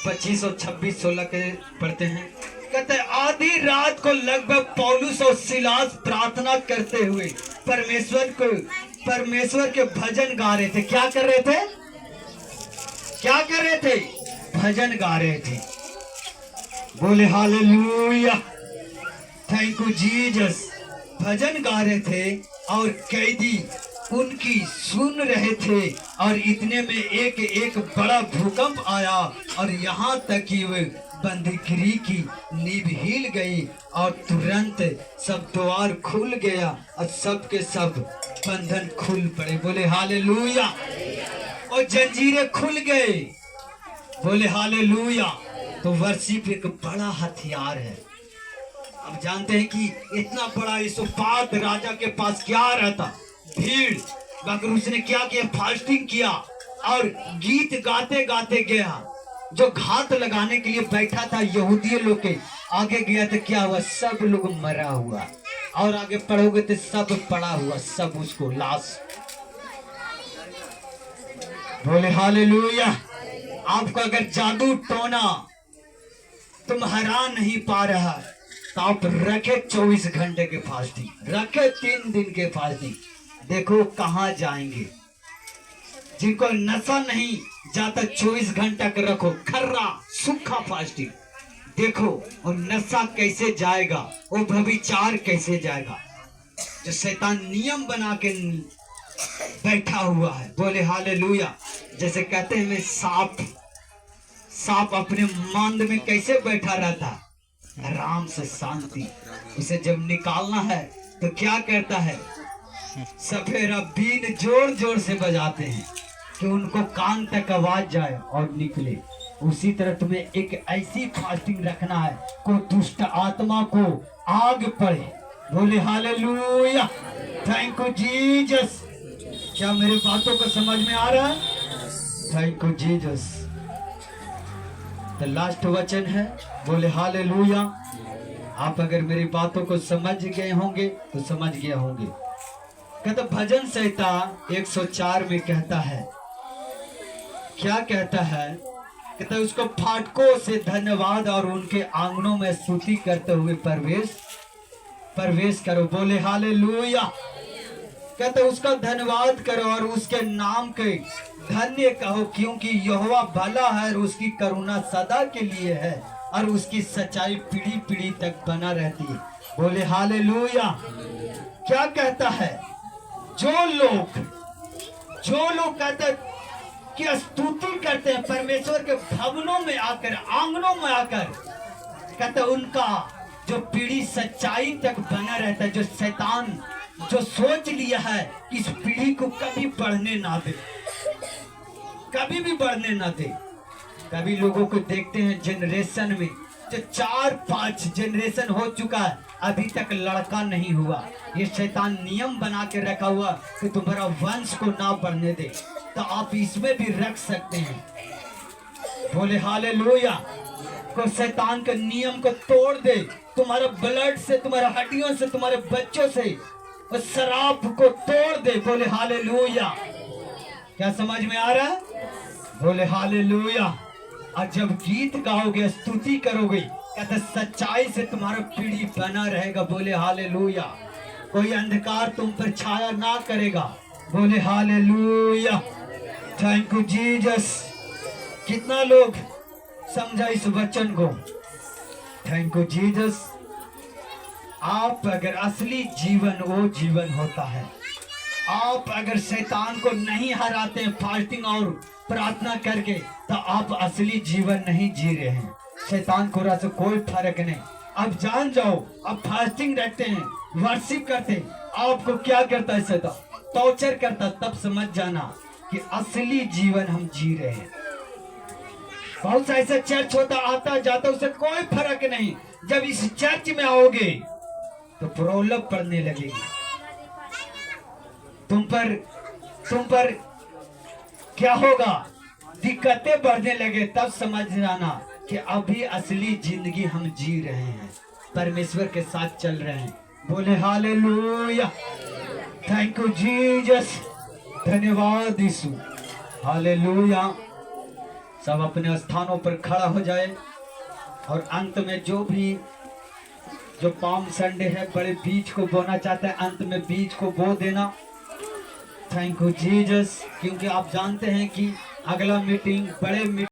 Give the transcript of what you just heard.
25 और 26 16 के पढ़ते हैं। कहते हैं आधी रात को लगभग पौलुस और सिलास प्रार्थना करते हुए परमेश्वर के भजन गा रहे थे। क्या कर रहे थे? क्या कर रहे थे? भजन गा रहे थे। बोले हालेलुया, थैंक यू जीसस। भजन गा रहे थे और कैदी उनकी सुन रहे थे और इतने में एक एक बड़ा भूकंप आया और यहाँ तक कि वे बंदीगिरी की नींव हिल गई और तुरंत सब द्वार खुल गया और सब के सब बंधन खुल पड़े। बोले हालेलुया। और जंजीरें खुल गए। बोले हालेलुया। तो वर्शिप एक बड़ा हथियार है। अब जानते हैं कि इतना बड़ा यहोशापात राजा के पास क्या रहता? भीड़। मगर उसने क्या किया? फास्टिंग किया और गीत गाते गाते गया। जो घात लगाने के लिए बैठा था यहूदी लोग के आगे गया तो क्या हुआ? सब लोग मरा हुआ। और आगे पढ़ोगे तो सब पड़ा हुआ, सब उसको लाश। बोले हालेलुया। आपको अगर जादू टोना तुम हरा नहीं पा रहा तो आप रखे 24 घंटे के फास्टिंग, रखे 3 दिन के फास्टिंग। देखो कहां जाएंगे। जिनको नशा नहीं जाता 24 घंटा का रखो खर्रा सूखा फास्टिंग। देखो और नशा कैसे जाएगा, वो व्यभिचार कैसे जाएगा, जो शैतान नियम बना के बैठा हुआ है। बोले हालेलुया। जैसे कहते हैं सांप अपने मांद में कैसे बैठा रहता है? आराम से शांति। उसे जब निकालना है तो क्या करता है? सफेरा बीन जोर जोर से बजाते हैं कि उनको कान तक आवाज जाए और निकले। उसी तरह तुम्हें एक ऐसी फास्टिंग रखना है को दुष्ट आत्मा को आग पड़े। बोले हालेलुया, थैंक यू जीसस। क्या मेरी बातों को समझ में आ रहा है? Thank you Jesus. तो लास्ट वचन है। बोले हालेलुया। आप अगर मेरी बातों को समझ गए होंगे तो समझ गए होंगे। कहता भजन संहिता 104 में कहता है, क्या कहता है? कहता उसको फाटकों से धन्यवाद और उनके आंगनों में स्तुति करते हुए प्रवेश करो। बोले हालेलुया। कहते उसका धन्यवाद करो और उसके नाम के धन्य कहो, क्योंकि यहोवा भला है और उसकी करुणा सदा के लिए है और उसकी सच्चाई पीढ़ी पीढ़ी तक बना रहती है। बोले हालेलुया। क्या कहता है? जो लोग कहते कि स्तुति करते हैं परमेश्वर के भवनों में आकर, आंगनों में आकर, कहते उनका जो पीढ़ी सच्चाई तक बना रहता है। जो शैतान जो सोच लिया है कि इस पीढ़ी को कभी बढ़ने ना दे, कभी भी बढ़ने ना दे। कभी लोगों को देखते हैं जनरेशन में जो 4-5 जनरेशन हो चुका है, अभी तक लड़का नहीं हुआ। ये शैतान नियम बना के रखा हुआ कि तुम्हारा वंश को ना बढ़ने दे। तो आप इसमें भी रख सकते हैं। बोले हालेलुया। को शैतान के नियम को तोड़ दे। तुम्हारे ब्लड से, तुम्हारे हड्डियों से, तुम्हारे बच्चों से उस शराब को तोड़ दे। बोले हालेलुया। क्या समझ में आ रहा है? बोले हालेलुया। और जब गीत गाओगे, स्तुति करोगे, कहते सच्चाई से तुम्हारा पीढ़ी बना रहेगा। बोले हालेलुया। कोई अंधकार तुम पर छाया ना करेगा। बोले हालेलुया, थैंक यू जीसस। कितना लोग समझा इस वचन को? Thank you Jesus. आप अगर असली जीवन वो जीवन होता है, आप अगर शैतान को नहीं हराते हैं फास्टिंग और प्रार्थना करके, तो आप असली जीवन नहीं जी रहे हैं। शैतान को से कोई फर्क नहीं। अब जान जाओ, अब फास्टिंग रखते हैं, वर्शिप करते हैं, आपको क्या करता है शैतान? टॉर्चर करता। तब समझ जाना कि असली जीवन हम जी रहे हैं। बहुत सा ऐसा चर्च होता, आता जाता, उसे कोई फर्क नहीं। जब इस चर्च में आओगे तो प्रॉब्लम पड़ने लगेगी तुम पर क्या होगा? दिक्कतें बढ़ने लगे। तब समझ जाना कि अभी असली जिंदगी हम जी रहे हैं, परमेश्वर के साथ चल रहे हैं। बोले हालेलुया, थैंक यू जीसस। धन्यवाद यीशु। हालेलुया। सब अपने स्थानों पर खड़ा हो जाए और अंत में जो पाम संडे है बड़े बीज को बोना चाहता है, अंत में बीज को बो देना। थैंक यू जीसस, क्योंकि आप जानते हैं कि अगला मीटिंग बड़े